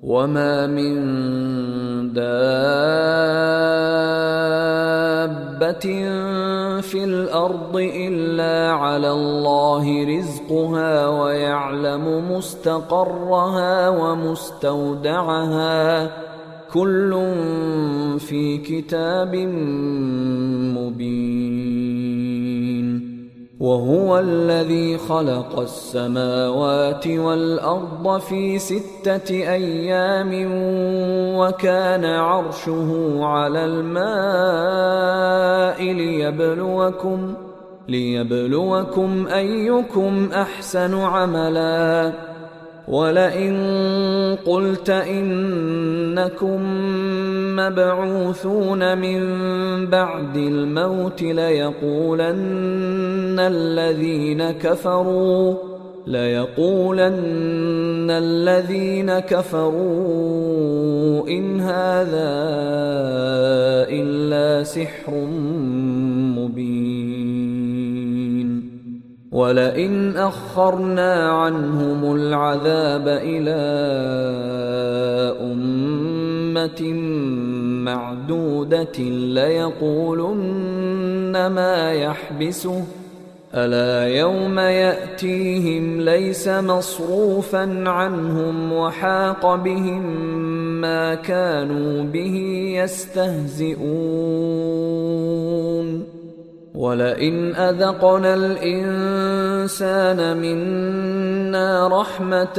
وما من دابة في الأرض إلا على الله رزقها ويعلم مستقرها ومستودعها كل في كتاب مبين. وهو الذي خلق السماوات والأرض في 6 أيام وكان عرشه على الماء ليبلوكم أيكم أحسن عملا. ولئن قلت إنكم مبعوثون من بعد الموت ليقولن الذين كفروا إن هذا إلا سحر مبين. ولئن أخرنا عنهم العذاب إلى أمة معدودة ليقولن ما يحبسه ألا يوم يأتيهم ليس مصروفا عنهم وحاق بهم ما كانوا به يستهزئون. ولئن أذقنا الإنسان منا رحمة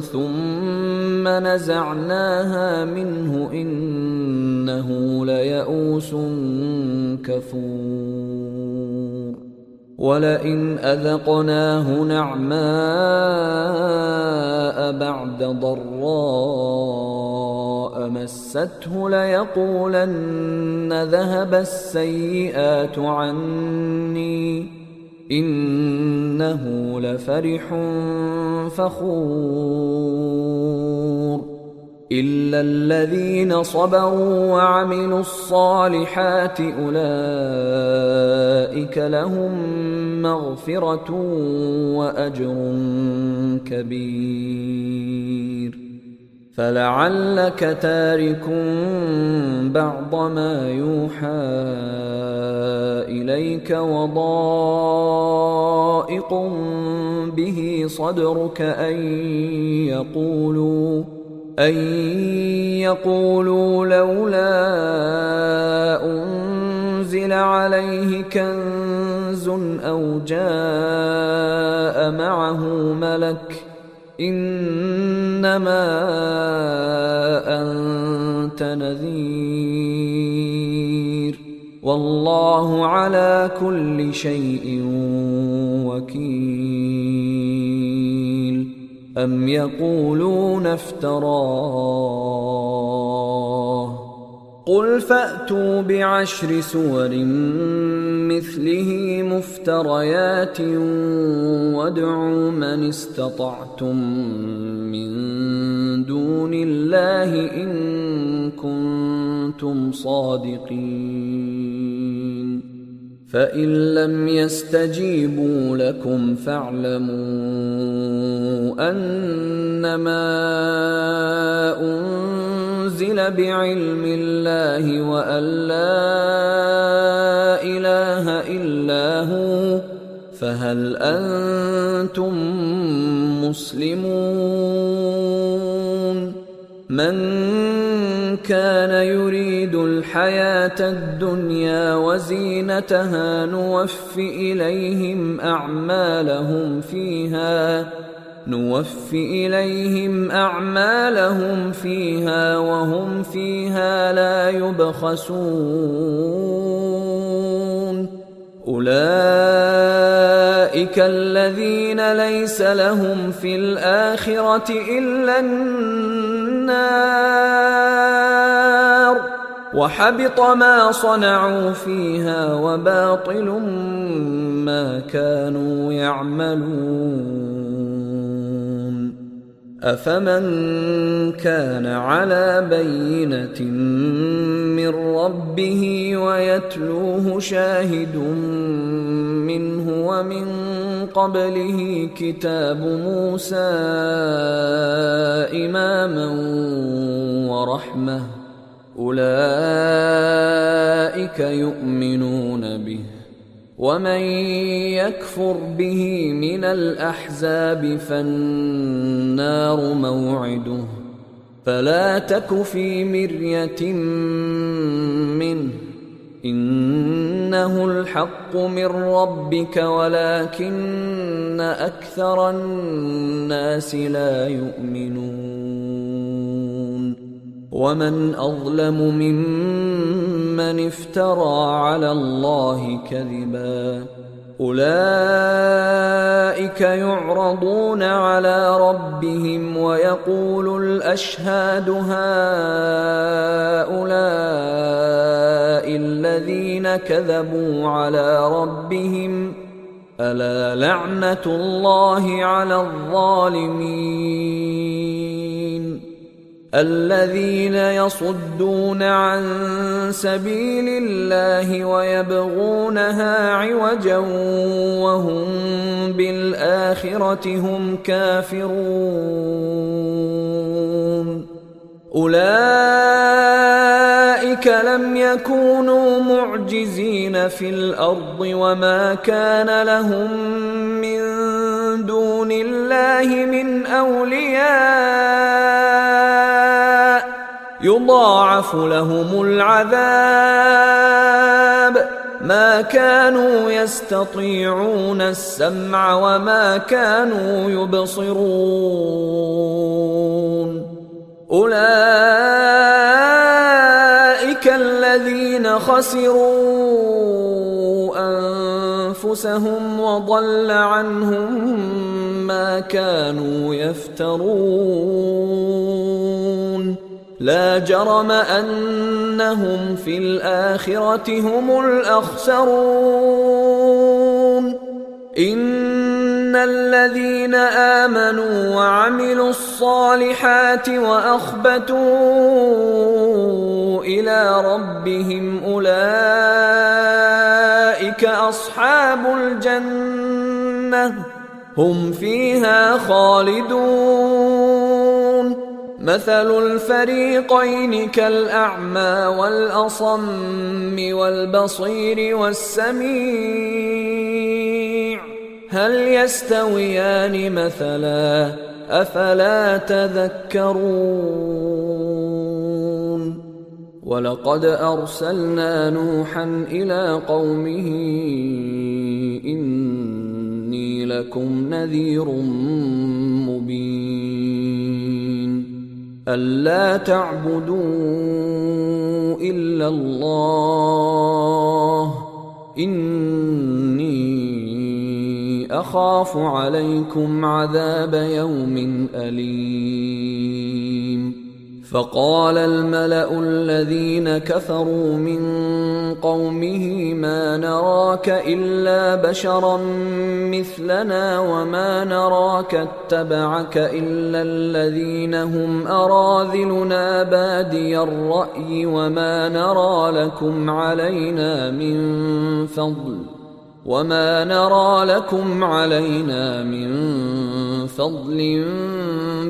ثم نزعناها منه إنه ليئوس كفور. ولئن أذقناه نعماء بعد ضراء مسته ليقولن ذهب السيئات عني إنه لفرح فخور. إلا الذين صبروا وعملوا الصالحات أولئك لهم مغفرة وأجر كبير. فلعلك تارك بعض ما يوحى إليك وضائق به صدرك أن يقولوا لولا أنزل عليه كنز أو جاء معه ملك إنما أنت نذير والله على كل شيء وكيل. أم يقولون افتراه قل فأتوا ب10 سور مثله مفتريات وادعوا من استطعتم من دون الله إن كنتم صادقين. فإن لم يستجيبوا لكم فاعلموا أنما أنزل بعلم الله وأن لا إله إلا هو فهل أنتم مسلمون. من كان يريد الحياة الدنيا وزينتها نوفِ إليهم أعمالهم فيها وهم فيها لا يبخسون. أولئك الذين ليس لهم في الآخرة إلا النار وحبط ما صنعوا فيها وباطل ما كانوا يعملون. أفمن كان على بينة من ربه ويتلوه شاهد منه ومن قبله كتاب موسى إماما ورحمة أولئك يؤمنون به ومن يكفر به من الأحزاب فالنار موعده فلا تك في مرية منه إنه الحق من ربك ولكن أكثر الناس لا يؤمنون ومن أظلم ممن افترى على الله كذبا أولئك يعرضون على ربهم ويقول الأشهاد هؤلاء الذين كذبوا على ربهم ألا لعنة الله على الظالمين الذين يصدون عن سبيل الله ويبغونها عوجا وهم بالآخرة هم كافرون أولئك لم يكونوا معجزين في الأرض وما كان لهم من دون الله من أولياء يضاعف لهم العذاب ما كانوا يستطيعون السمع وما كانوا يبصرون أولئك الذين خسروا أنفسهم وضل عنهم ما كانوا يفترون لا جرم أنهم في الآخرة هم الأخسرون إن الذين آمنوا وعملوا الصالحات وأخبتوا إلى ربهم أولئك أصحاب الجنة هم فيها خالدون مثل الفريقين كالأعمى والأصم والبصير والسميع هل يستويان مثلا أفلا تذكرون ولقد أرسلنا نوحا إلى قومه إني لكم نذير مبين ألا تعبدوا إلا الله إني أخاف عليكم عذاب يوم أليم فقال الملأ الذين كفروا من قومه ما نراك إلا بشرا مثلنا وما نراك اتبعك إلا الذين هم أراذلنا بادي الرأي وما نرى لكم علينا من فضل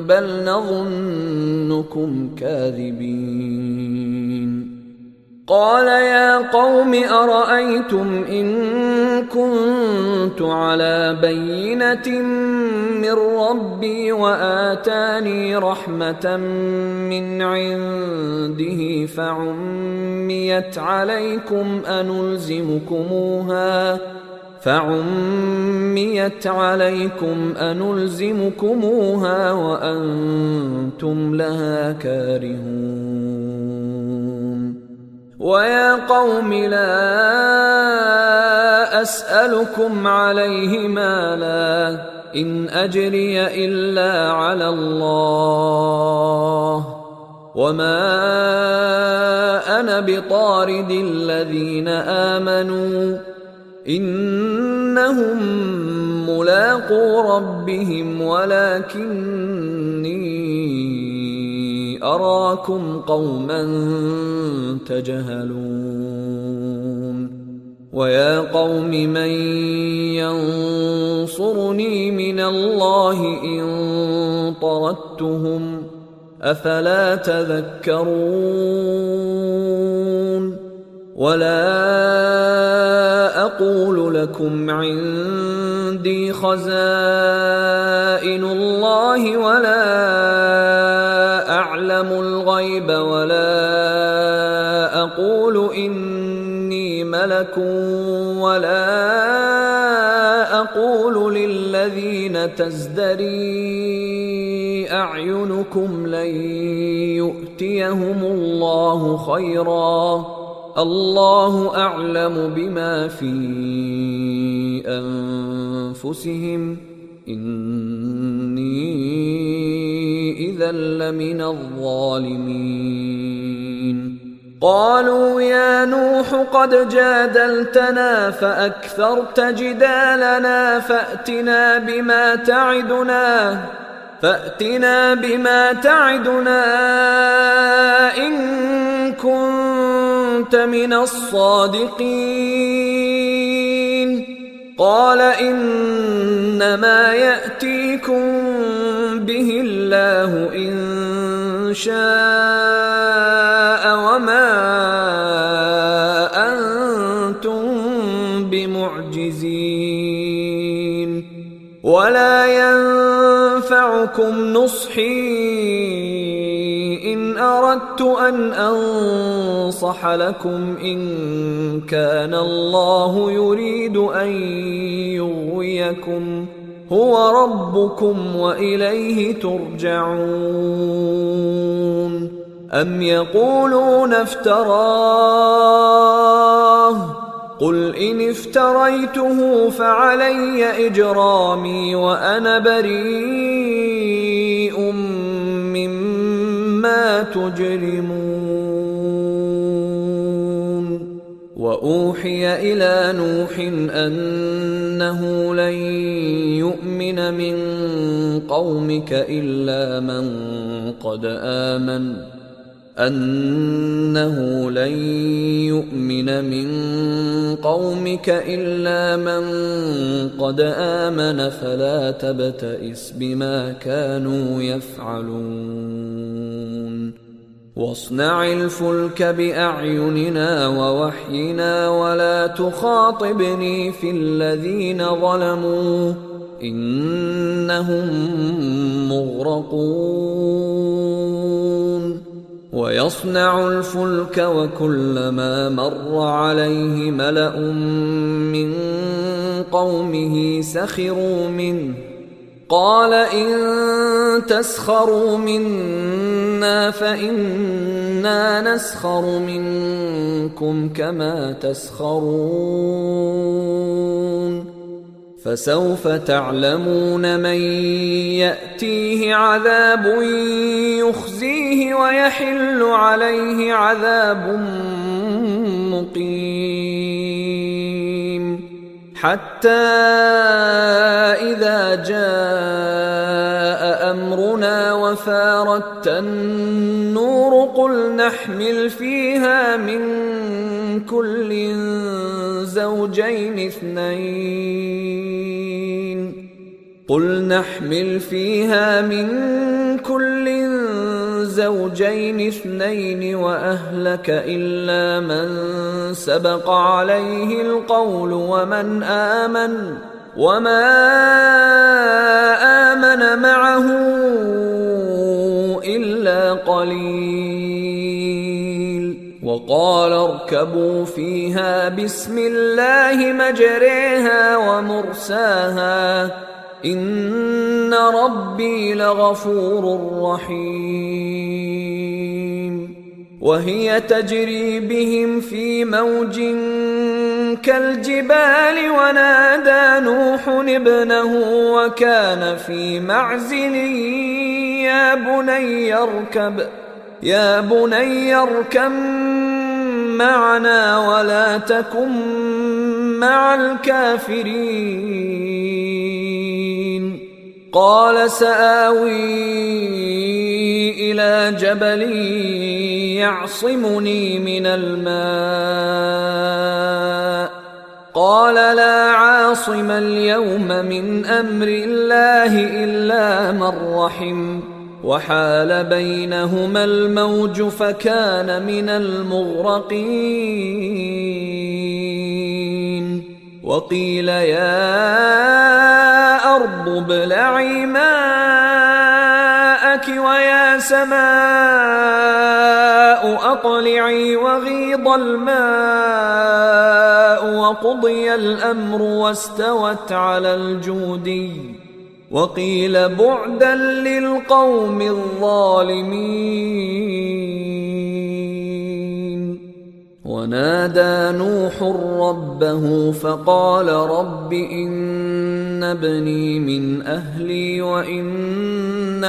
بل نظنكم كاذبين قال يا قوم أرأيتم إن كنت على بينة من ربي وآتاني رحمة من عنده فعميت عليكم أنلزمكموها وأنتم لها كارهون ويا قوم لا أسألكم عليه مالا إن أجري إلا على الله وما أنا بطارد الذين آمنوا إنهم ملاقو ربهم ولكني أراكم قوما تجهلون ويا قوم من ينصرني من الله إن طردتهم أفلا تذكرون ولا أقول لكم عندي خزائن الله ولا أعلم الغيب ولا أقول إني ملك ولا أقول للذين تزدري أعينكم لن يؤتيهم الله خيرا الله أعلم بما في أنفسهم إني إذا لمن الظالمين قالوا يا نوح قد جادلتنا فأكثرت جدالنا فأتنا بما تعدنا إن كنت من الصادقين قال إنما يأتيكم به الله إن شاء وما أنتم بمعجزين ولا ينفعكم نصحي إن أردت أن أنصح لكم إن كان الله يريد أن يغويكم هو ربكم وإليه ترجعون أم يقولون افتراه قل إن افتريته فعلي إجرامي وأنا بريء مما تجرمون وأوحي إلى نوح أنه لن يؤمن من قومك إلا من قد آمن فلا تبتئس بما كانوا يفعلون واصنع الفلك بأعيننا ووحينا ولا تخاطبني في الذين ظلموا إنهم مغرقون ويصنع الفلك وكلما مر عليه ملأ من قومه سخروا منه قال إن تسخروا منا فإنا نسخر منكم كما تسخرون فسوف تعلمون من يأتيه عذاب يخزيه ويحل عليه عذاب مقيم حتى إذا جاء أمرنا وفارت النور قل نحمل فيها من كل زوجين اثنين وأهلك إلا من سبق عليه القول وما آمن معه إلا قليل وقال اركبوا فيها بسم الله مجريها ومرساها إن ربي لغفور رحيم وهي تجري بهم في موج كالجبال ونادى نوح ابنه وكان في معزل يا بني اركب معنا ولا تكن مع الكافرين قال سآوي إلى جبل يعصمني من الماء قال لا عاصم اليوم من أمر الله إلا من رحم وحال بينهما الموج فكان من المغرقين وقيل يا أرض ابلعي ماءك ويا سماء أقلعي وغيض الماء وقضي الأمر واستوت على الجودي وقيل بعدا للقوم الظالمين ونادى نوح ربه فقال رب إن ابني من أهلي وإن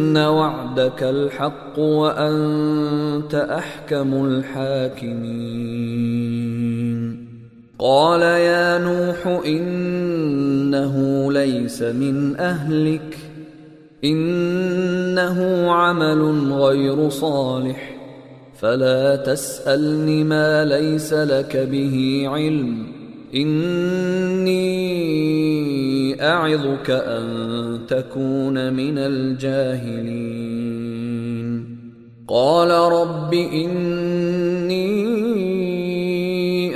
وعدك الحق وأنت أحكم الحاكمين قال يا نوح إنه ليس من أهلك إنه عمل غير صالح فلا تسألني ما ليس لك به علم إني أعظك أن تكون من الجاهلين قال رب إني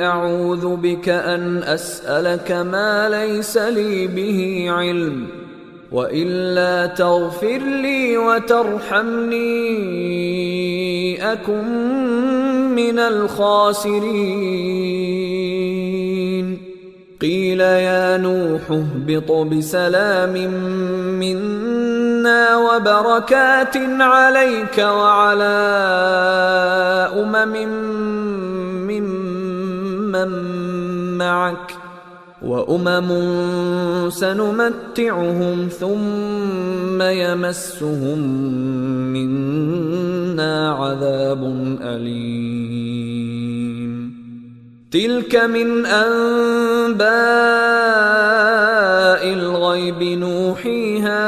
أعوذ بك أن أسألك ما ليس لي به علم وإلا تغفر لي وترحمني أكن من الخاسرين قيل يا نوح اهبط بسلام منا وبركات عليك وعلى ممن معك وأمم سنمتعهم ثم يمسهم منا عذاب أليم تلك من أنباء الغيب نوحيها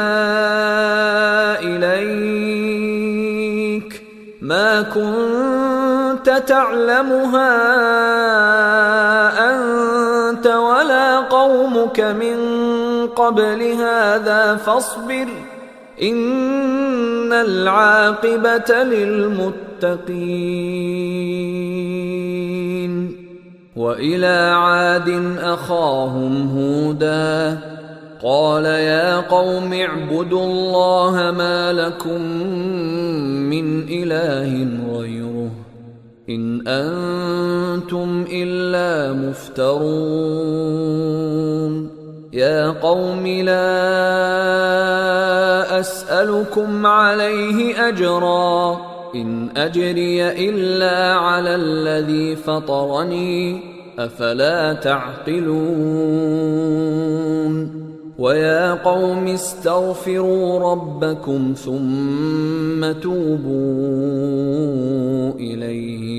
إليك ما كنت تعلمها أنت ولا قومك من قبل هذا فاصبر إن العاقبة للمتقين وإلى عاد أخاهم هودا قال يا قوم اعبدوا الله ما لكم من إله غيره إن أنتم إلا مفترون يا قوم لا أسألكم عليه أجرا إن أجري إلا على الذي فطرني أفلا تعقلون ويا قوم استغفروا ربكم ثم توبوا إليه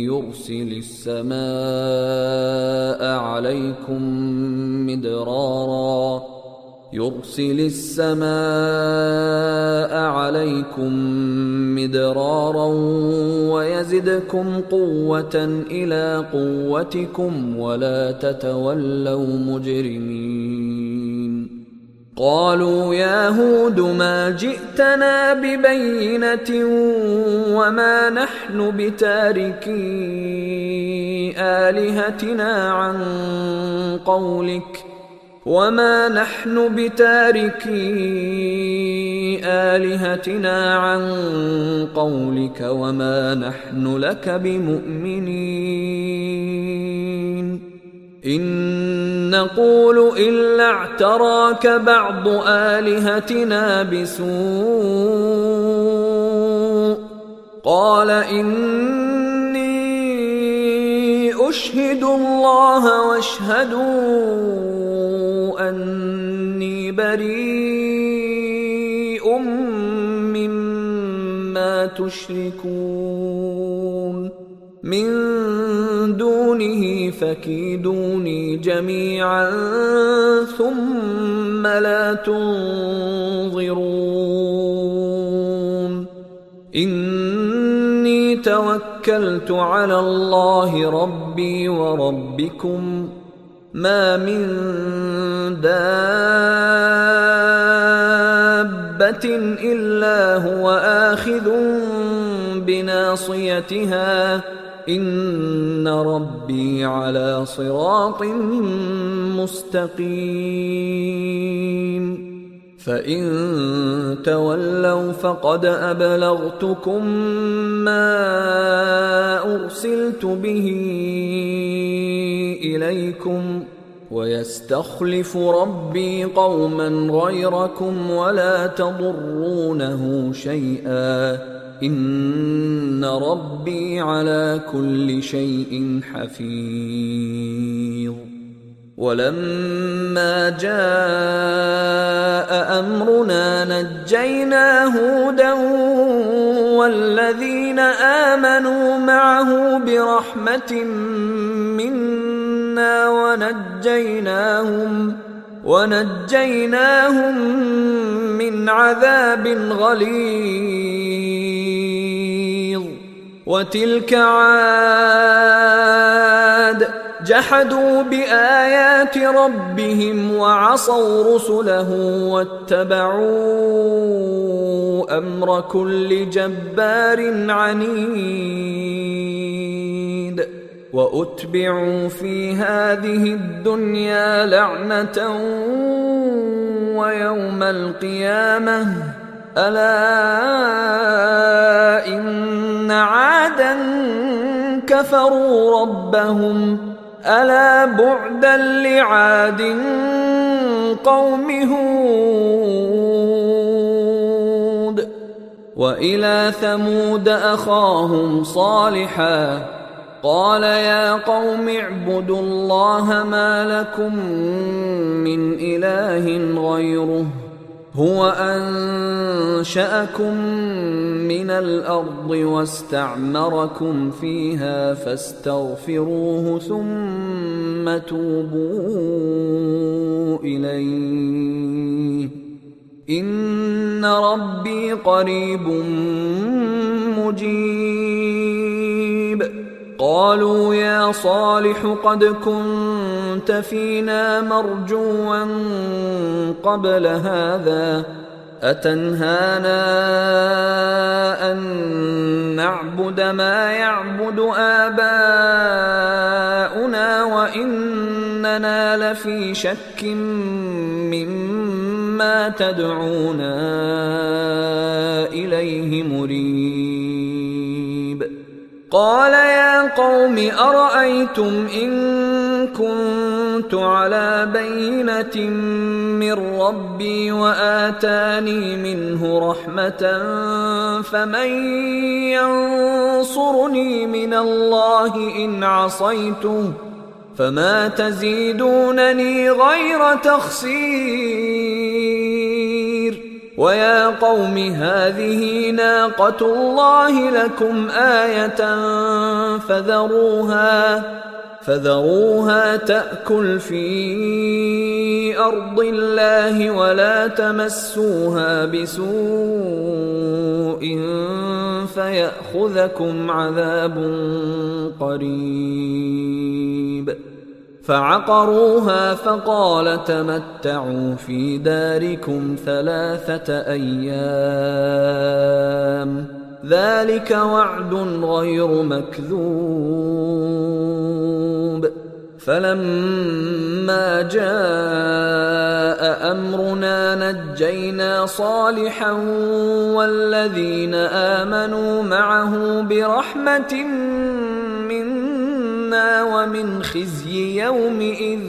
يرسل السماء عليكم مدرارا ويزدكم قوة إلى قوتكم ولا تتولوا مجرمين قالوا يا هود ما جئتنا ببينة وما نحن بتاركي آلهتنا عن قولك وما نحن لك بمؤمنين إن نقول إلا اعتراك بعض آلهتنا بسوء قال إني أشهد الله واشهدوا أني بريء مما تشركون من دونه فكيدوني جميعا ثم لا تنظرون إني توكلت توكلت على الله ربي وربكم ما من دابة إلا هو آخذ بناصيتها إن ربي على صراط مستقيم فإن تولوا فقد أبلغتكم ما أرسلت به إليكم ويستخلف ربي قوما غيركم ولا تضرونه شيئا إن ربي على كل شيء حفيظ ولما جاء أمرنا نجينا هودا والذين آمنوا معه برحمة منا ونجيناهم من عذاب غليظ وتلك عاد جحدوا بآيات ربهم وعصوا رسله واتبعوا أمر كل جبار عنيد وأتبعوا في هذه الدنيا لعنة ويوم القيامة ألا إن عادا كفروا ربهم ألا بعدا لعاد قوم هود وإلى ثمود أخاهم صالحا قال يا قوم اعبدوا الله ما لكم من إله غيره هو أنشأكم من الأرض واستعمركم فيها فاستغفروه ثم توبوا إليه إن ربي قريب مجيب قالوا يا صالح قد كنت فينا مرجوا قبل هذا أتنهانا أن نعبد ما يعبد آباؤنا وإننا لفي شك مما تدعونا إليه مريب قال يا قوم أرأيتم إن كنت على بينة من ربي وآتاني منه رحمة فمن ينصرني من الله إن عصيته فما تزيدونني غير تخسير ويا قوم هذه ناقة الله لكم آية فذروها تأكل في أرض الله ولا تمسوها بسوء فيأخذكم عذاب قريب فعقروها فقال تمتعوا في داركم 3 أيام ذلك وعد غير مكذوب فلما جاء أمرنا نجينا صالحا والذين آمنوا معه برحمة منا ومن خزي يومئذ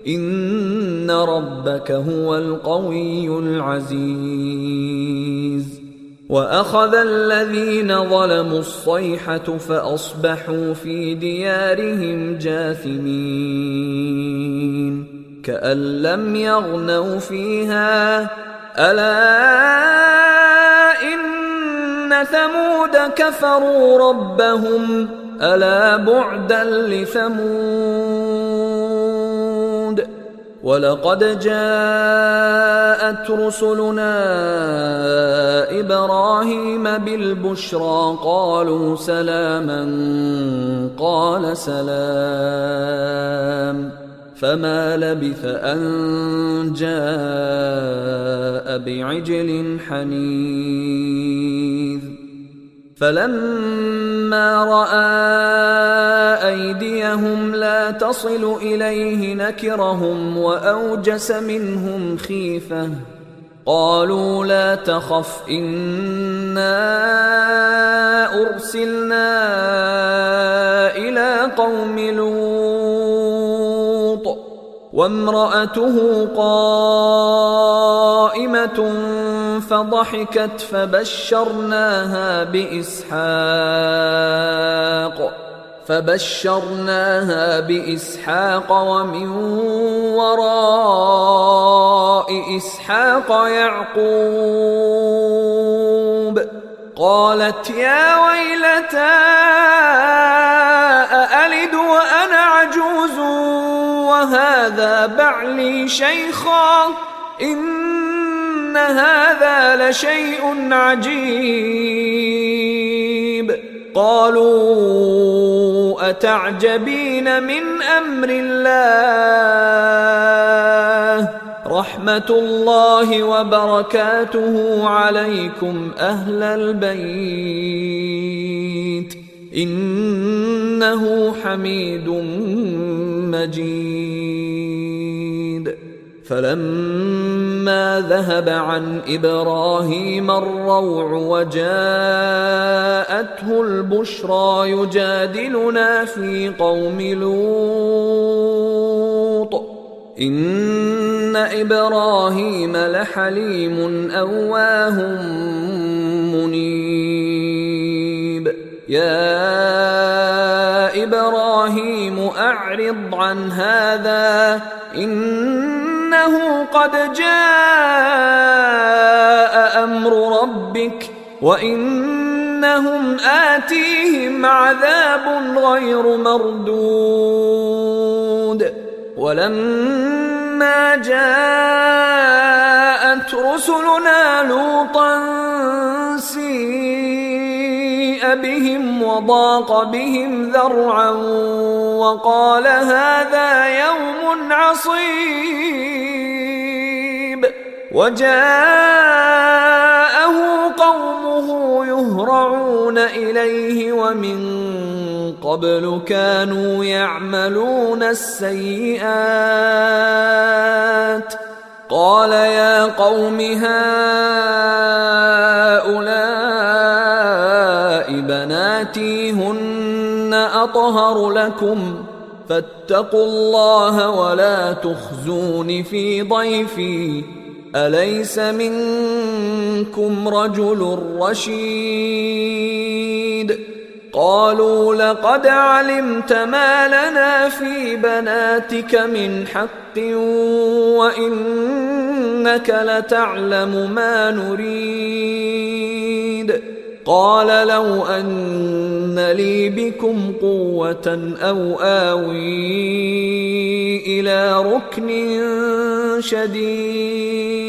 إن ربك هو القوي العزيز وأخذ الذين ظلموا الصيحة فأصبحوا في ديارهم جاثمين كأن لم يغنوا فيها ألا إن ثمود كفروا ربهم ألا بعدا لثمود ولقد جاءت رسلنا إبراهيم بالبشرى قالوا سلاما قال سلام فما لبث أن جاء بعجل حنيذ فلما رأى أيديهم لا تصل إليه نكرهم وأوجس منهم خيفة قالوا لا تخف إنا أرسلنا إلى قوم لوط وامرأته قائمة فضحكت فبشرناها بإسحاق ومن وراء إسحاق يعقوب قالت يا ويلتى أألد وأنا عجوز وهذا بعلي شيخا إن هذا لشيء عجيب قالوا أتعجبين من أمر الله رحمة الله وبركاته عليكم أهل البيت إنه حميد مجيد فلما ذهب عن إبراهيم الروع وجاءته البشرى يجادلنا في قوم لوط إن إبراهيم لحليم أواه منيب يا إبراهيم أعرض عن هذا إنه قد جاء أمر ربك وإنهم آتيهم عذاب غير مردود ولما جاءت رسلنا لوطا سيء بهم وضاق بهم ذرعا وقال هذا يوم عصيب وجاءه قومه يهرعون إليه ومن قبل كانوا يعملون السيئات قال يا قوم هؤلاء بناتي هن أطهر لكم فاتقوا الله ولا تخزون في ضيفي أليس منكم رجل رشيد قالوا لقد علمت ما لنا في بناتك من حق وإنك لتعلم ما نريد قال لو أن لي بكم قوة أو آوي إلى ركن شديد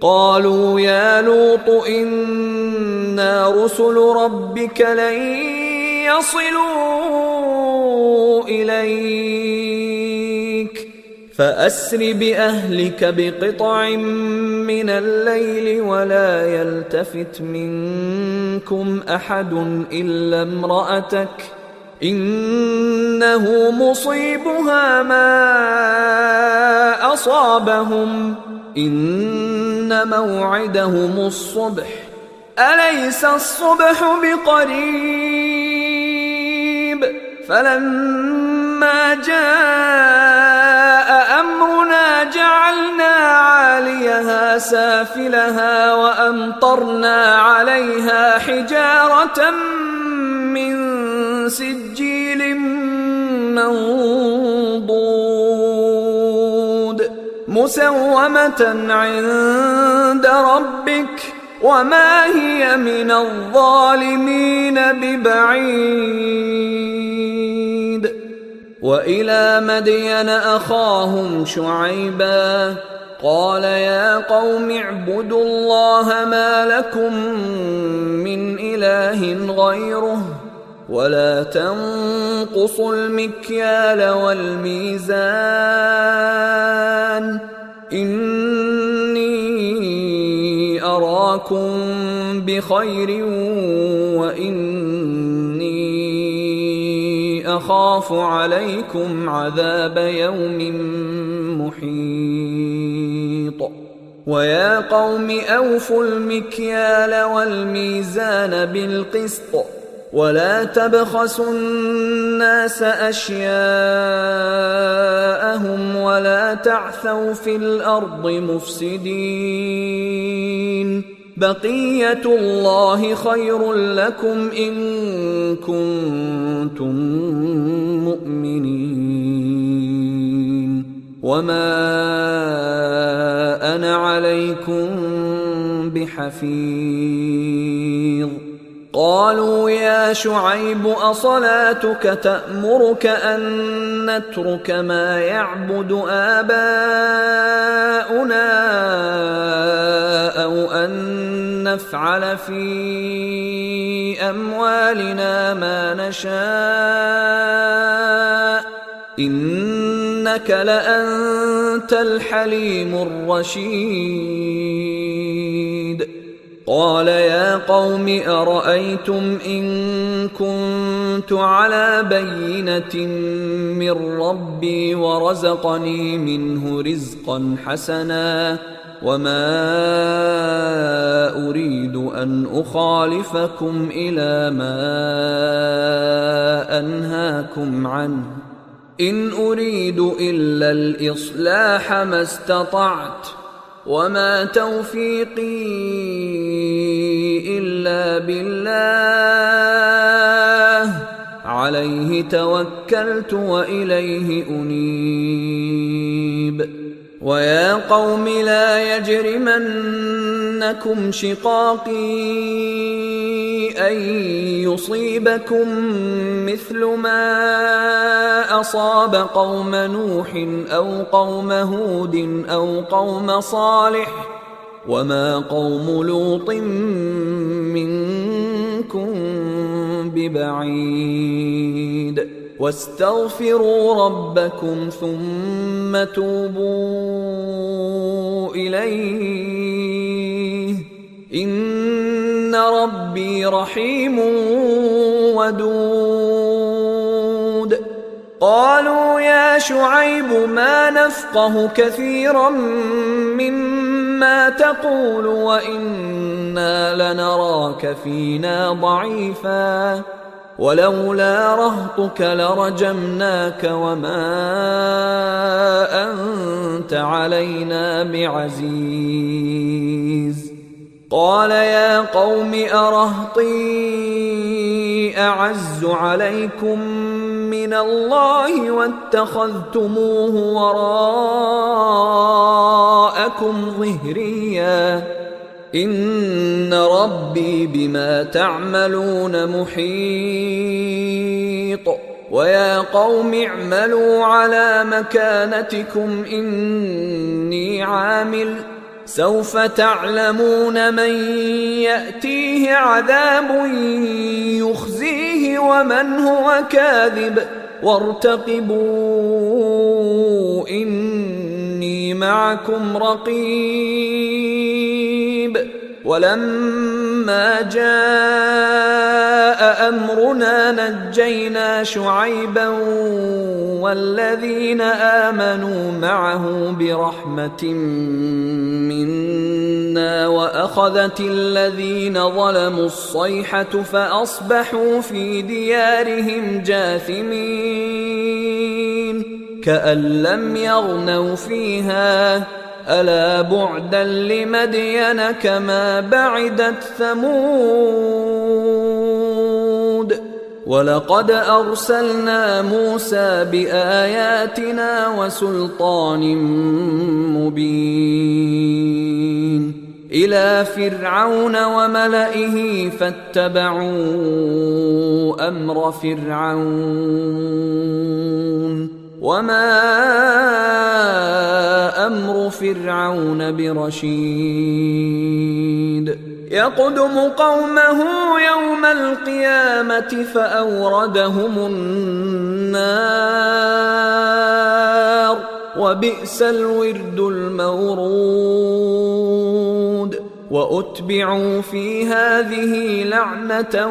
قالوا يا لوط إنا رسل ربك لن يصلوا إليك فأسر بأهلك بقطع من الليل ولا يلتفت منكم أحد إلا امرأتك إنه مصيبها ما أصابهم إن موعدهم الصبح أليس الصبح بقريب فلما جاء أمرنا جعلنا عاليها سافلها وأمطرنا عليها حجارة من سجيل منضود مسومة عند ربك وما هي من الظالمين ببعيد وإلى مدين أخاهم شعيبا قال يا قوم اعبدوا الله ما لكم من إله غيره ولا تنقصوا المكيال والميزان إني أراكم بخير وإني أخاف عليكم عذاب يوم محيط ويا قوم أوفوا المكيال والميزان بالقسط ولا تبخسوا الناس أشياءهم ولا تعثوا في الأرض مفسدين بقية الله خير لكم إن كنتم مؤمنين وما أنا عليكم بحفيظ قالوا يا شعيب أصلاتك تأمرك أن نترك ما يعبد آباؤنا أو أن نفعل في أموالنا ما نشاء إنك لأنت الحليم الرشيد قال يا قوم أرأيتم إن كنت على بينة من ربي ورزقني منه رزقا حسنا وما أريد أن أخالفكم إلى ما أنهاكم عنه إن أريد إلا الإصلاح ما استطعت وما توفيقي إلا بالله عليه توكلت وإليه أنيب ويا قوم لا يجرمنكم شقاقي أن يصيبكم مثل ما أصاب قوم نوح أو قوم هود أو قوم صالح وما قوم لوط منكم ببعيد واستغفروا ربكم ثم توبوا إليه إن ربي رحيم ودود قالوا يا شعيب ما نفقه كثيرا مما تقول وإنا لنراك فينا ضعيفا ولولا رهطك لرجمناك وما أنت علينا بعزيز قال يا قوم أرهطي أعز عليكم من الله واتخذتموه وراءكم ظهريا إن ربي بما تعملون محيط ويا قوم اعملوا على مكانتكم إني عامل سوف تعلمون من يأتيه عذاب يخزيه ومن هو كاذب وارتقبوا إني معكم رقيب ولما جاء أمرنا نجينا شعيبا والذين آمنوا معه برحمة منا وأخذت الذين ظلموا الصيحة فأصبحوا في ديارهم جاثمين كأن لم يغنوا فيها ألا بعدا لمدين كما بعدت ثمود ولقد أرسلنا موسى بآياتنا وسلطان مبين إلى فرعون وملئه فاتبعوا أمر فرعون وما أمر فرعون برشيد يقدم قومه يوم القيامة فأوردهم النار وبئس الورد المورود وأتبعوا في هذه لعنة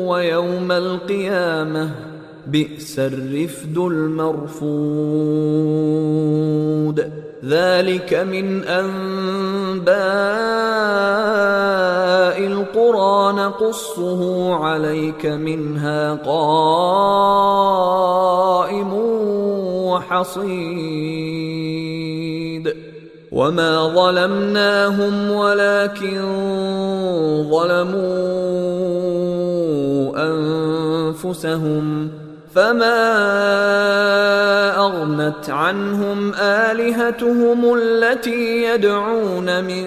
ويوم القيامة بئس الرفد المرفود ذلك من أنباء القرى نقصه عليك منها قائم وحصيد وما ظلمناهم ولكن ظلموا أنفسهم فما أغنت عنهم آلهتهم التي يدعون من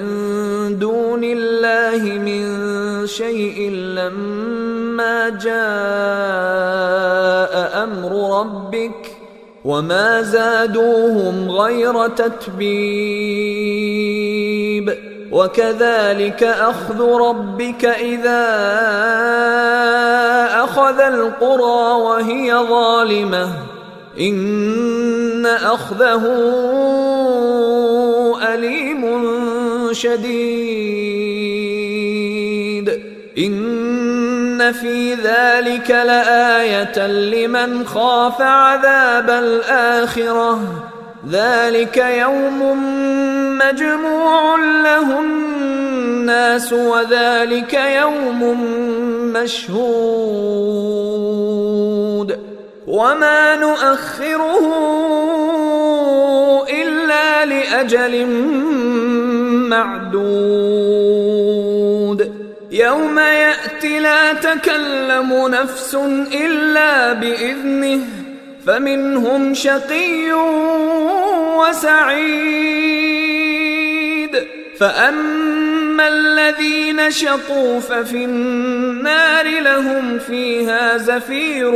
دون الله من شيء لما جاء أمر ربك وما زادوهم غير تتبيب وكذلك أخذ ربك إذا أخذ القرى وهي ظالمة إن أخذه أليم شديد إن في ذلك لآية لمن خاف عذاب الآخرة ذلك يوم مجموع له الناس وذلك يوم مشهود وما نؤخره إلا لأجل معدود يوم يأتي لا تكلم نفس إلا بإذنه فمنهم شقي وسعيد فأما الذين شقوا ففي النار لهم فيها زفير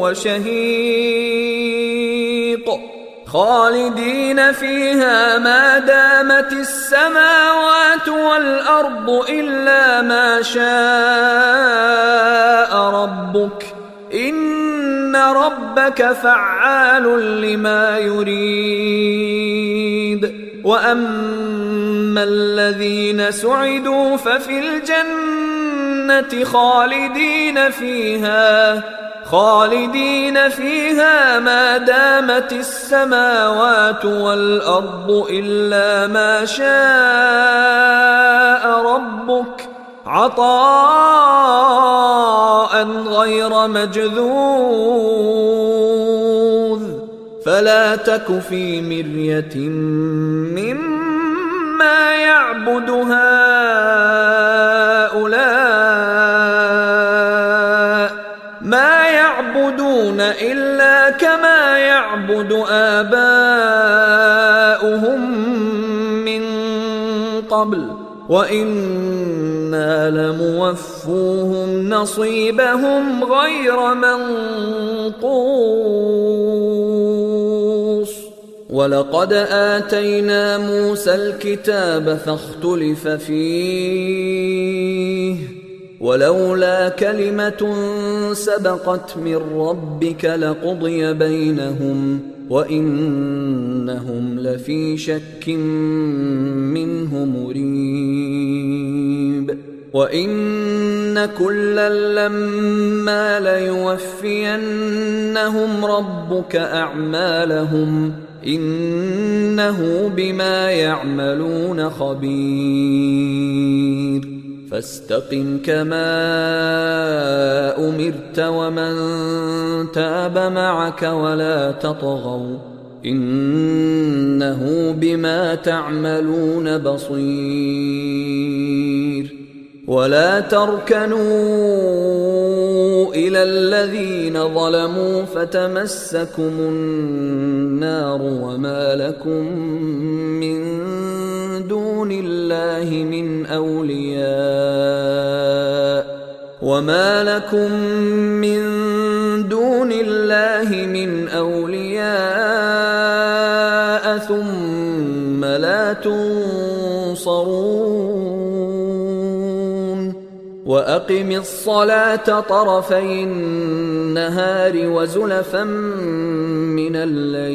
وشهيق خالدين فيها ما دامت السماوات والأرض إلا ما شاء ربك إن ربك فعال لما يريد وأما الذين سعدوا ففي الجنة خالدين فيها ما دامت السماوات والأرض إلا ما شاء ربك عطاء غير مجذوذ فلا تك في مرية مما يعبد هؤلاء ما يعبدون إلا كما يعبد آباؤهم من قبل وإنا لموفوهم نصيبهم غير منقوص ولقد آتينا موسى الكتاب فاختلف فيه ولولا كلمة سبقت من ربك لقضي بينهم وإنهم لفي شك منه مريب وإن كلا لما ليوفينهم ربك أعمالهم إنه بما يعملون خبير فاستقم كما أمرت ومن تاب معك ولا تطغوا إنه بما تعملون بصير ولا تركنوا إلى الذين ظلموا فتمسكم النار وما لكم من دون الله من أولياء لا تنصرون وأقم الصلاة طرفي النهار وزلفا من الليل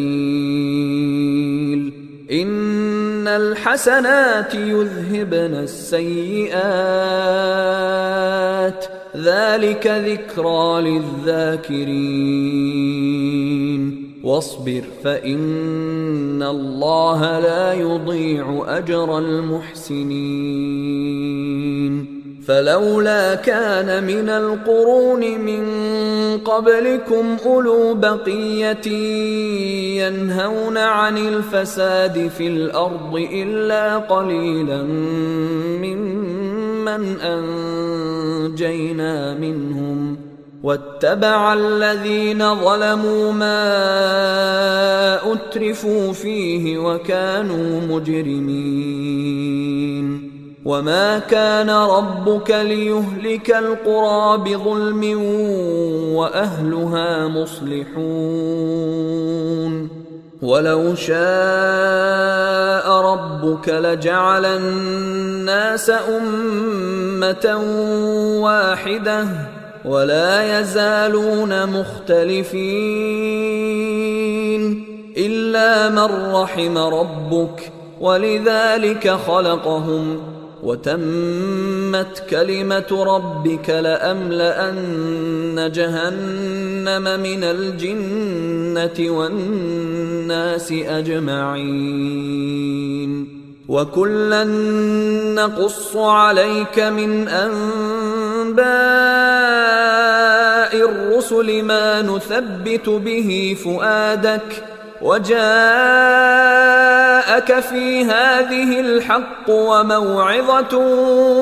إن الحسنات يذهبن السيئات ذلك ذكرى للذاكرين واصبر فإن الله لا يضيع أجر المحسنين فلولا كان من القرون من قبلكم أولو بقية ينهون عن الفساد في الأرض إلا قليلا ممن أنجينا منهم واتبع الذين ظلموا ما أترفوا فيه وكانوا مجرمين وما كان ربك ليهلك القرى بظلم وأهلها مصلحون ولو شاء ربك لجعل الناس أمة واحدة ولا يزالون مختلفين إلا من رحم ربك ولذلك خلقهم وتمت كلمة ربك لأملأن جهنم من الجنة والناس أجمعين وكلا نقص عليك من أنباء الرسل ما نثبت به فؤادك وجاءك في هذه الحق وموعظة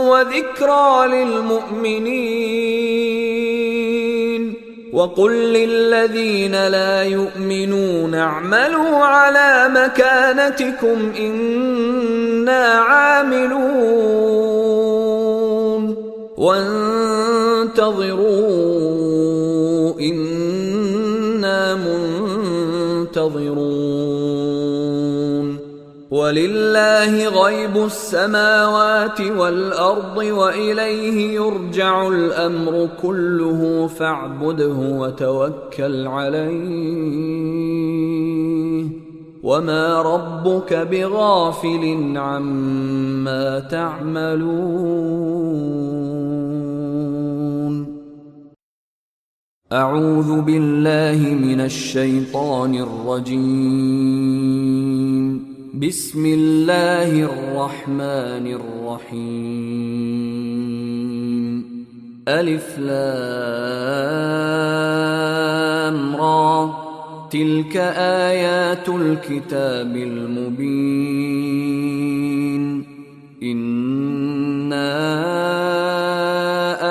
وذكرى للمؤمنين وقل للذين لا يؤمنون اعملوا على مكانتكم إنا عاملون وانتظروا إنا منتظرون ولله غيب السماوات والأرض وإليه يرجع الأمر كله فاعبده وتوكل عليه وما ربك بغافل عما تعملون أعوذ بالله من الشيطان الرجيم بسم الله الرحمن الرحيم ألف لام را تلك آيات الكتاب المبين إنا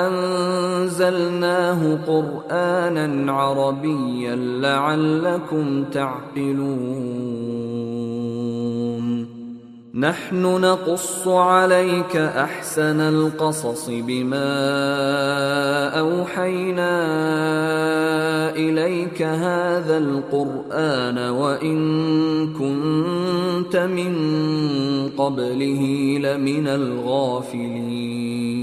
أنزلناه قرآنا عربيا لعلكم تعقلون نحن نقص عليك أحسن القصص بما أوحينا إليك هذا القرآن وإن كنت من قبله لمن الغافلين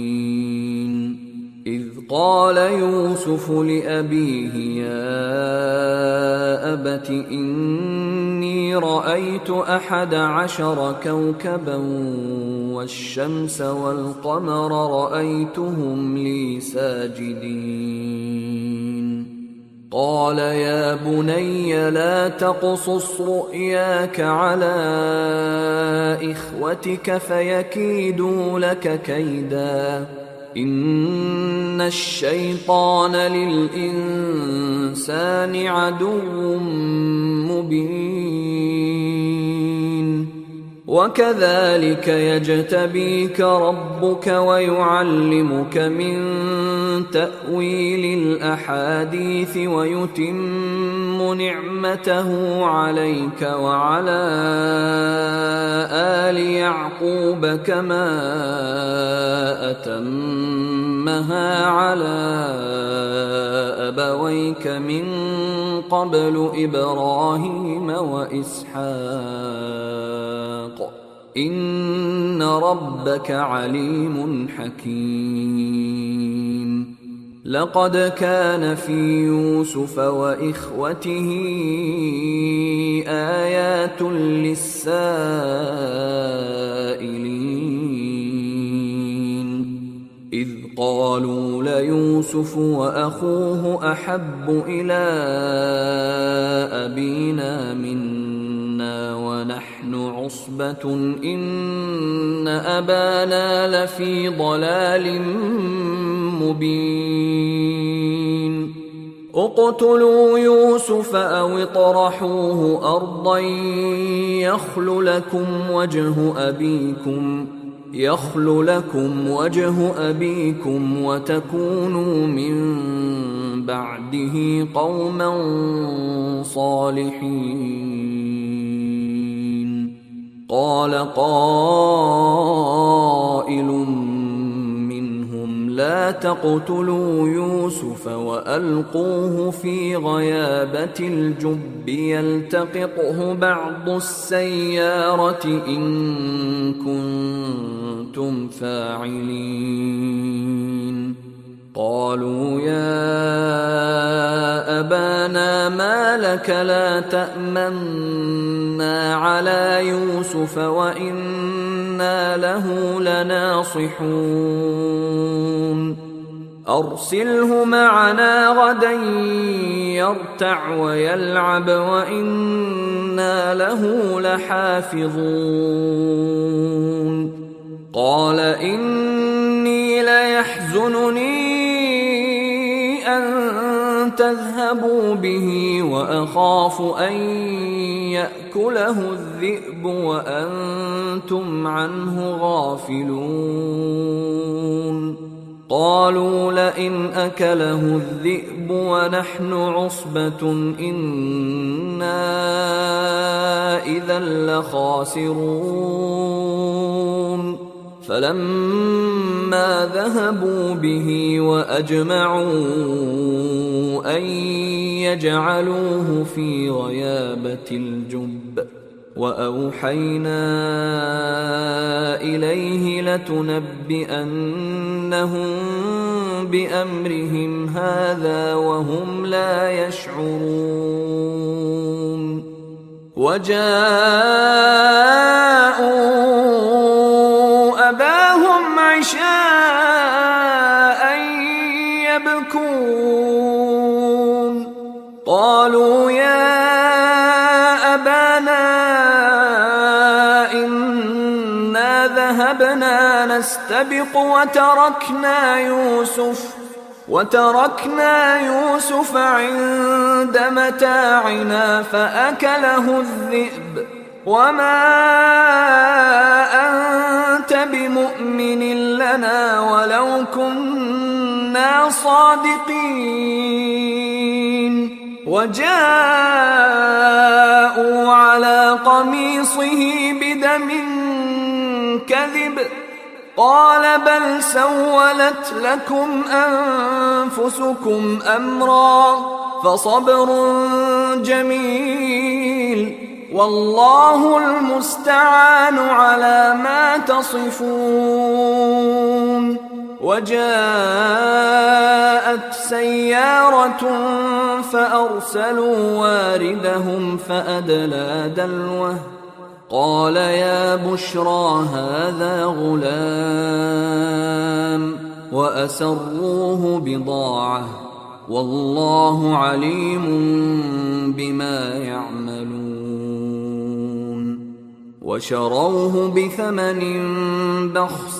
إذ قال يوسف لأبيه يا أبت إني رأيت 11 كوكبا والشمس والقمر رأيتهم لي ساجدين قال يا بني لا تقصص رؤياك على إخوتك فيكيدوا لك كيدا إن الشيطان للإنسان عدو مبين وكذلك يجتبيك ربك ويعلمك من تأويل الأحاديث ويتم نعمته عليك وعلى آل يعقوب كما أتمها على أبويك من قبل إبراهيم وإسحاق إن ربك عليم حكيم. لقد كان في يوسف وإخوته آيات للسائلين إذ قالوا ليوسف وأخوه أحب إلى أبينا منا ونحن عصبة إن أبانا لفي ضلال مبين. اقتلوا يوسف أو اطرحوه أرضا يخل لكم وجه أبيكم وتكونوا من بعده قوما صالحين. قال قائل منهم لا تقتلوا يوسف وألقوه في غيابة الجب يلتقطه بعض السيارة إن كنتم فاعلين. قالوا يا أبانا ما لك لا تأمنا على يوسف وإنا له لناصحون. أرسله معنا غدا يرتع ويلعب وإنا له لحافظون. قال إني ليحزنني أن تذهبوا به وأخاف أن يأكله الذئب وأنتم عنه غافلون. قالوا لئن أكله الذئب ونحن عصبة إنا إذا لخاسرون. فلما ذهبوا به وأجمعوا أن يجعلوه في غيابة الجب وأوحينا إليه لتنبئنهم بأمرهم هذا وهم لا يشعرون. وجاءوا أباهم عشاء يبكون. قالوا يا أبانا إنا ذهبنا نستبق وتركنا يوسف عند متاعنا فأكله الذئب وما أنت بمؤمن لنا ولو كنا صادقين. وجاءوا على قميصه بدم كذب قال بل سولت لكم أنفسكم أمرا فصبر جميل والله المستعان على ما تصفون. وجاءت سيارة فأرسلوا واردهم فأدلى دلوه قال يا بشرى هذا غلام وأسروه بضاعة والله عليم بما يعملون. وشروه بثمن بخس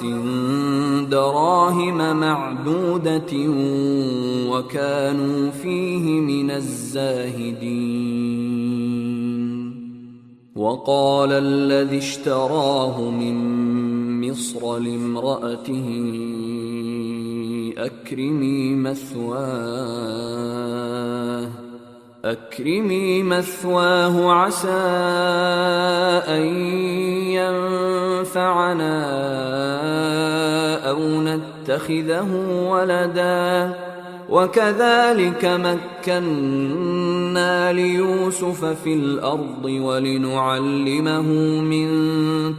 دراهم معدودة وكانوا فيه من الزاهدين. وقال الذي اشتراه من مصر لامرأته أكرمي مثواه عسى أن ينفعنا أو نتخذه ولدا وكذلك مكنا مكنا ليوسف في الأرض ولنعلمه من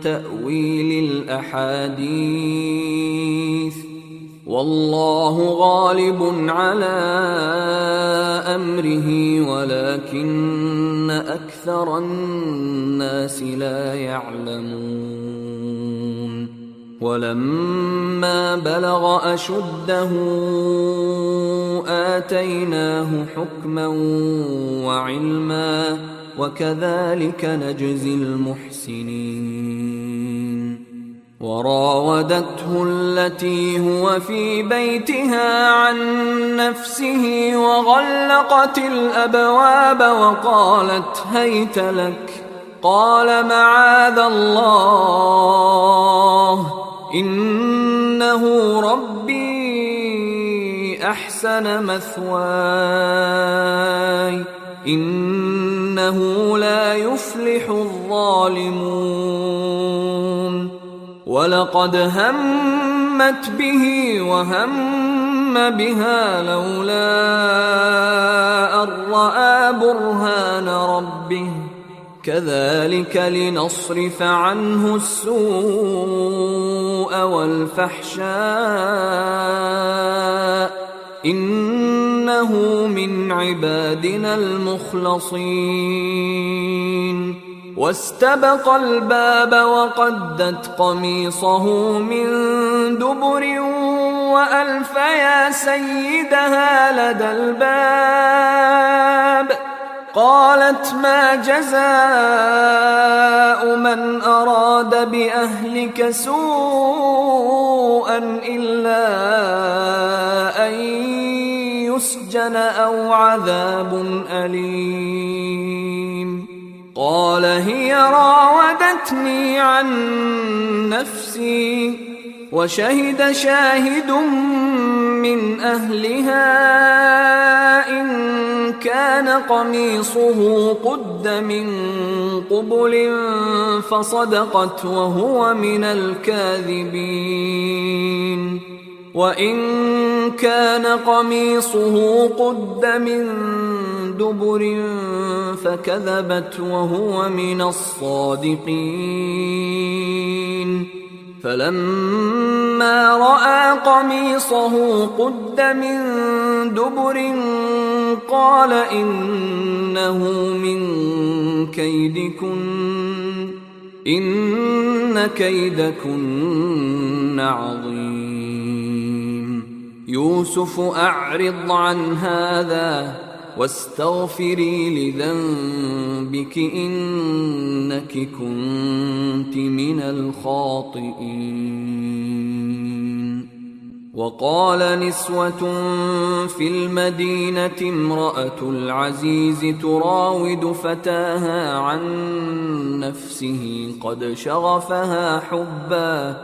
تأويل الأحاديث والله غالب على أمره ولكن أكثر الناس لا يعلمون ولما بلغ أشده آتيناه حكما وعلما وكذلك نجزي المحسنين وراودته التي هو في بيتها عن نفسه وغلقت الأبواب وقالت هيت لك قال معاذ الله إنه ربي أحسن مثواي إنه لا يفلح الظالمون ولقد همت به وهم بها لولا أن رأى برهان ربه كذلك لنصرف عنه السوء والفحشاء إنه من عبادنا المخلصين واستبق الباب وقدت قميصه من دبر وألف يا سيدها لدى الباب قالت ما جزاء من أراد بأهلك سوءا إلا أن يسجن أو عذاب أليم قال هي راودتني عن نفسي وشهد شاهد من أهلها إن كان قميصه قد من قبل فصدقت وهو من الكاذبين وإن كان قميصه قد من دبر فكذبت وهو من الصادقين فلما رأى قميصه قد من دبر قال إنه من كيدكن إن كيدكن عظيم يوسف أعرض عن هذا واستغفري لذنبك إنك كنت من الخاطئين وقال نسوة في المدينة امرأة العزيز تراود فتاها عن نفسه قد شغفها حبا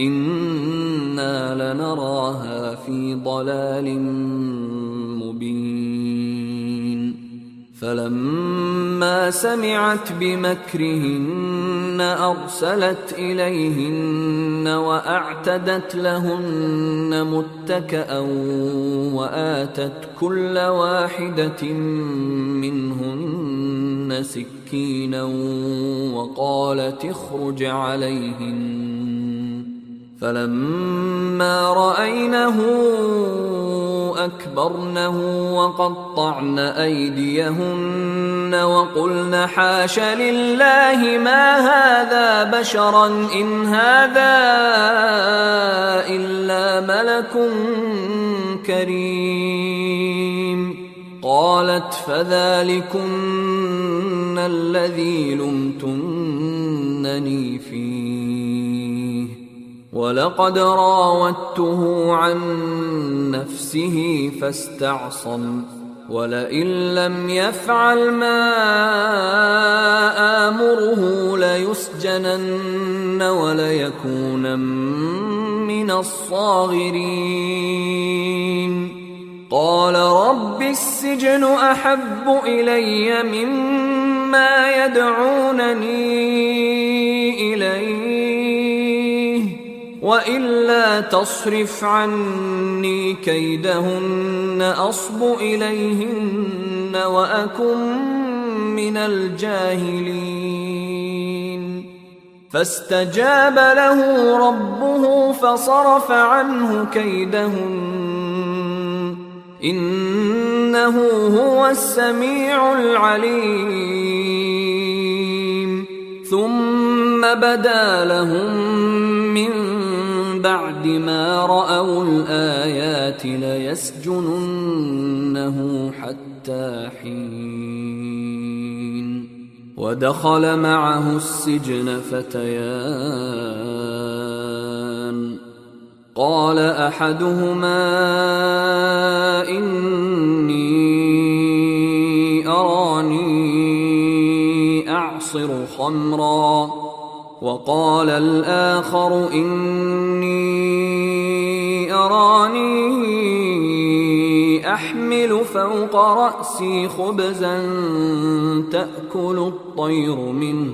إنا لنراها في ضلال مبين فلما سمعت بمكرهن أرسلت إليهن وأعتدت لهن متكأ وآتت كل واحدة منهن سكينا وقالت اخرج عليهن فلما رأينه أكبرنه وقطعن أيديهن وقلن حاش لله ما هذا بشرا إن هذا إلا ملك كريم قالت فذلكن الذي لمتنني فيه ولقد راودته عن نفسه فاستعصم ولئن لم يفعل ما آمره ليسجنن وليكونن من الصاغرين قال رب السجن أحب إلي مما يدعونني إليه وإلا تصرف عني كيدهن أصب إليهن وأكن من الجاهلين. فاستجاب له ربه فصرف عنه كيدهن إنه هو السميع العليم. ثم بدا لهم من بعد ما رأوا الآيات ليسجننه حتى حين. ودخل معه السجن فتيان قال أحدهما إني أراني أعصر خمرا وقال الآخر إني أراني أحمل فوق رأسي خبزا تأكل الطير منه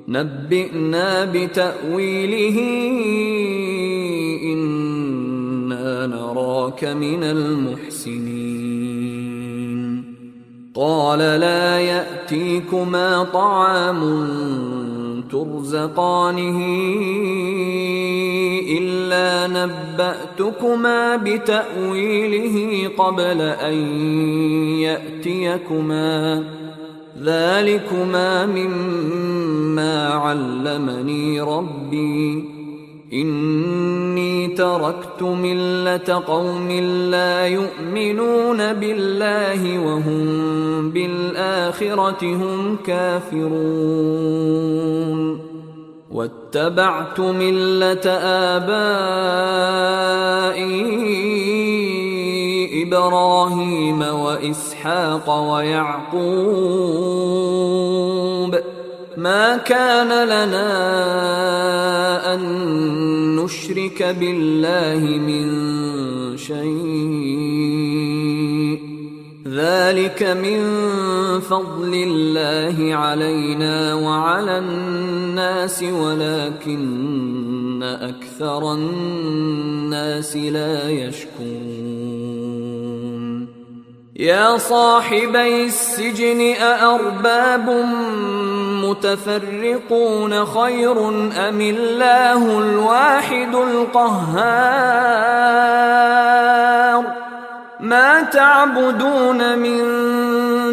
نبئنا بتأويله إنا نراك من المحسنين. قال لا يأتيكما طعام ترزقانه إلا نبأتكما بتأويله قبل أن يأتيكما ذلكما مما علمني ربي إني تركت ملة قوم لا يؤمنون بالله وهم بالآخرة هم كافرون واتبعت ملة آبائي إبراهيم وإسحاق ويعقوب ما كان لنا أن نشرك بالله من شيء ذلك من فضل الله علينا وعلى الناس ولكن أكثر الناس لا يشكرون. يا صاحبي السجن أأرباب متفرقون خير أم الله الواحد القهار ما تعبدون من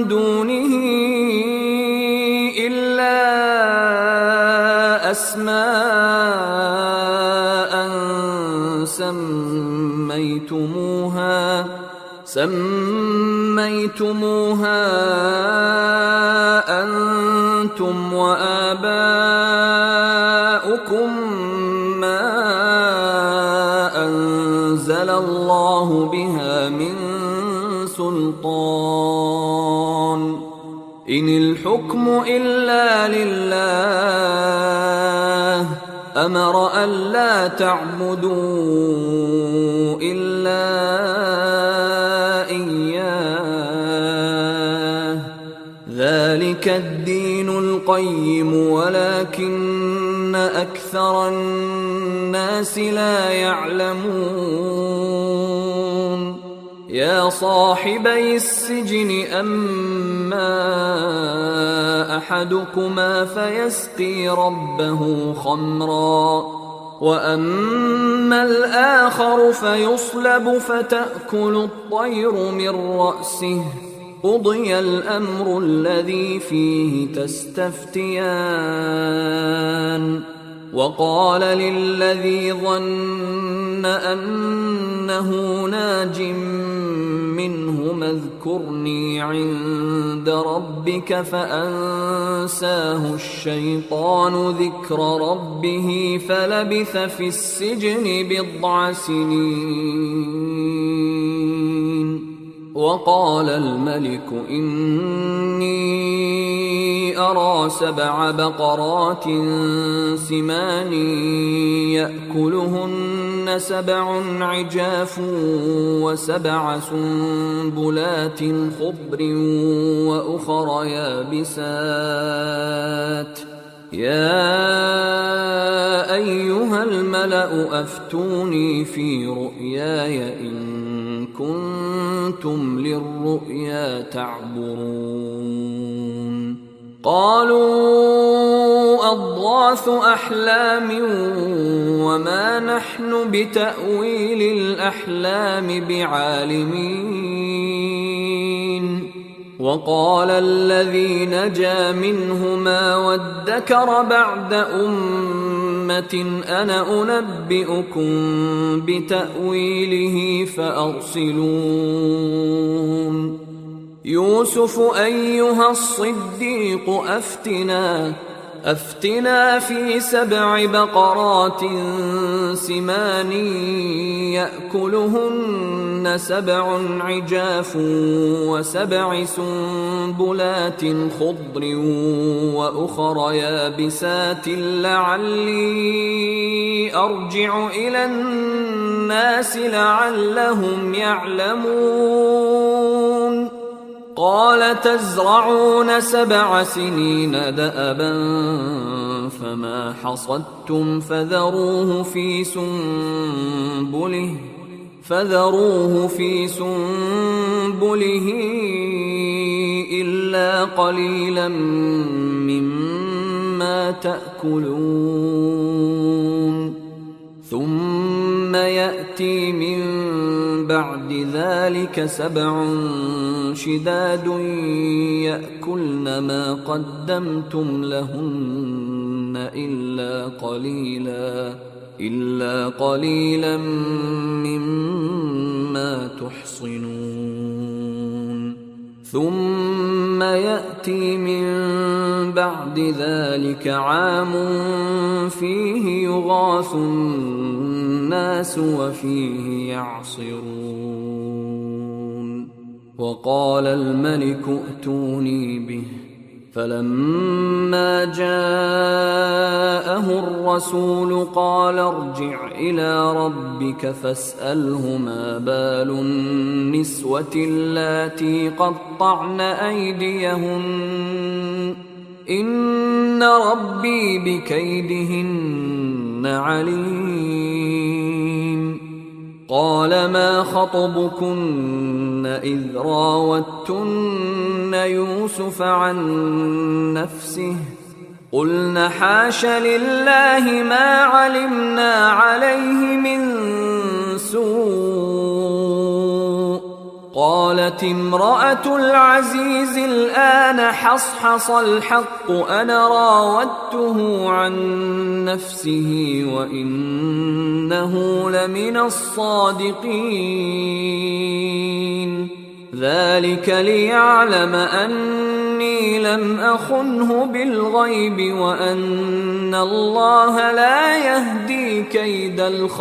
دونه إلا أسماء سميتموها أنتم وآباؤكم ما أنزل الله بها من سلطان إن الحكم إلا لله أمر ألا تعبدوا إلا إياه ذلك الدين القيم ولكن أكثر الناس لا يعلمون. يا صاحبي السجن أما أحدكما فيسقي ربه خمرا وأما الآخر فيصلب فتأكل الطير من رأسه قضي الأمر الذي فيه تستفتيان. وقال للذي ظن أنه ناج منهما اذكرني عند ربك فأنساه الشيطان ذكر ربه فلبث في السجن 9 سنين. وقال الملك إني أرى 7 بقرات سمان يأكلهن 7 عجاف و7 سنبلات خضر وأخر يابسات يا أيها الملأ أفتوني في رؤياي إن كنتم للرؤيا تعبرون قالوا أضغاث أحلام وما نحن بتأويل الأحلام بعالمين وقال الذي نجا منهما وادكر بعد أمة أنا أنبئكم بتأويله فأرسلون يوسف أيها الصديق أفتنا في 7 بقرات سمان يأكلهن 7 عجاف و7 سنبلات خضر وأخر يابسات لعلي أرجع إلى الناس لعلهم يعلمون قال تزرعون 7 سنين دأبا فما حصدتم فذروه في سنبله إلا قليلا مما تأكلون ثم يأتي من بعد ذلك 7 شداد يأكلن ما قدمتم لهن إلا قليلا مما تحصنون ثم يأتي من بعد ذلك عام فيه يغاث الناس وفيه يعصرون وقال الملك ائتوني به فلما جاءه الرسول قال ارجع إلى ربك فاسأله ما بال النسوة اللاتي قطعن أيديهن إن ربي بكيدهن عليم قال ما خطبكن إذ راوتن يوسف عن نفسه قلن حاش لله ما علمنا عليه من سوء قالت امرأة العزيز الآن حصحص الحق أنا راودته عن نفسه وإنه لمن الصادقين ذلك ليعلم أني لم أخنه بالغيب وأن الله لا يهدي كيد الخائنين